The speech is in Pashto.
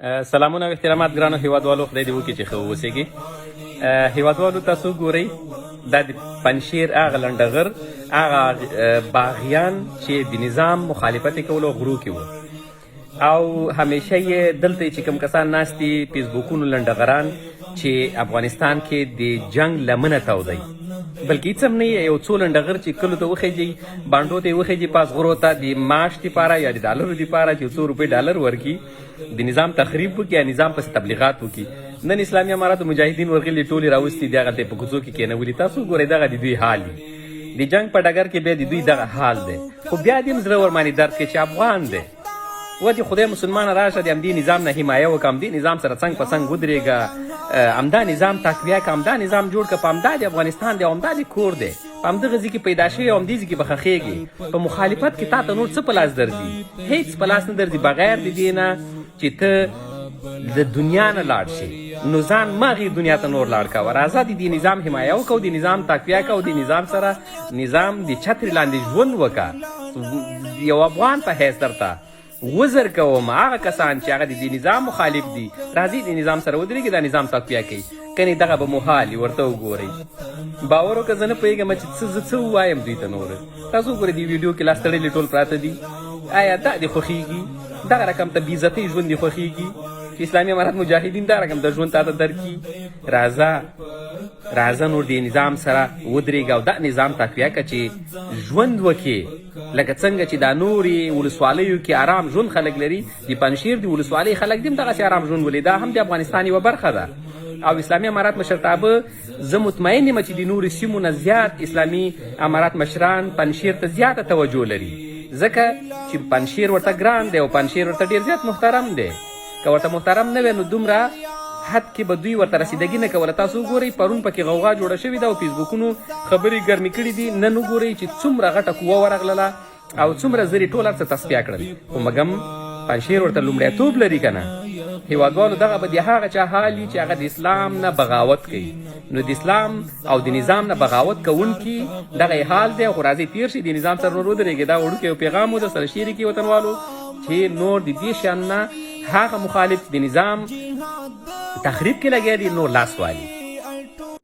سلامونه او احترامات ګرانو هیوادوالو، خدای دې وکړي چې ښه واوسېږي. هیوادوالو تاسو ګورئ دا د پنجشیر هغه لنډغر، هغه باغیان چې د نظام مخالفت یې کولو غرو کې وو، او همیشه یې دلته چې کوم کسان ناست دي فیسبوکونو لنډغران چې افغانستان کې د جنگ لمنه تودوي، بلکې هېڅ هم نه یو څو لنډغر چې کلو ته وخېږي، بانډو ته یې وخېږي، پاس غرو ته د معاش دپاره یا د ډالرو دپاره چې 100 روپۍ ډالر ورکړي، د نظام تخریب وکړي یا نظام پسې تبلیغات وکړي. نن اسلامي اماراتو مجاهدین ورغلي ټولې راوستي دي، هغه ته یې په کوڅو کې کېنولي. تاسو ګورئ دغه د دوی حال وي، د جنګ په ډګر کې بیا د دوی دغه حال دی، خو بیا دې هم زړه ورمانې درد کوي چې افغان دی و دې خدای مسلمانه راشه د همدې نظام نه حمایه وکړه، همدې نظام سره څنګ په څنګ ودرېږه، همدا نظام تقویه کړه، همدا نظام جوړ کړه، په همدا د افغانستان دی او همدا د کور دی، په همدغه ځای کې پیدا شوی او همدې ځای کې به ښخېږي. په مخالفت کې تا ته نور څه په لاس درځي؟ هېڅ په لاس نه درځي بغیر د دې نه چې ته د دنیا نه لاړ شي. نو ځان مه هغې دنیا ته نور لاړ کوه، راځه د دې نظام حمایه وکړه، د نظام تقویه کړه او د نظام سره نظام د چترې لاندې ژوند وکړه. یو افغان په حیث درته وزر کوم هغه کسان چې هغه د دې نظام مخالف دي، راځي د نظام سره ودرېږي، دا نظام تقویه کوي، کنې دغه به محال وي. ورته وګورئ، باور وکړه زه نه پوهېږم چې زه څه ووایم دوی ته. نور تاسو وګورئ دې ویډیو کې لاس تړلي ټول پراته دي. آیا دا دې خوښېږي؟ دغه رقم ته بېعزتۍ ژوند دې خوښېږي چې اسلامي امارات مجاهدین دا رقم د ژوند تا ته درکړي؟ راځه نور دې نظام سره ودرېږه او دا نظام تقویه کړه چې ژوند وکړي لکه څنګه چې دا نورې ولسوالیو کې آرام ژوند خلک لري. د پنجشیر د ولسوالۍ خلک دې هم دغسې آرام ژوند ولري، دا هم د افغانستان یوه برخه ده. او اسلامي امارات مشرتابه زه مطمئن یم چې د نورو سیمو نه زیات اسلامي امارات مشران پنجشیر ته زیاته توجه لري، ځکه چې پنجشیر ورته ګران دی او پنجشیر ورته ډېر زیات محترم دی. که ورته محترم نه وی نو دومره حد کې به دوی ورته رسیدګي نه کوله. تاسو وګورئ پرون پکې غوغا جوړه شوې ده او فیسبوکونو خبرې ګرمې کړي دي. نن وګورئ چې څومره غټه قوه ورغلله او څومره زرې ټول هر څه تصفیه کړل، خو مګم پنجشیر ورته لومړیتوب لري که نه. هیوادوالو دغه به د هغه چا حال وي چې هغه د اسلام نه بغاوت کوي. نو د اسلام او د نظام نه بغاوت کوونکي دغه حال دی. خو راځئ تېر شي د نظام سره نور ودرېږي. دا وړوکی یو پیغام و در سره شریکي وطنوالو چې نور د دې شیانو نه هغه مخالف د نظام تخریب کې لګیا دي نور لاس والي.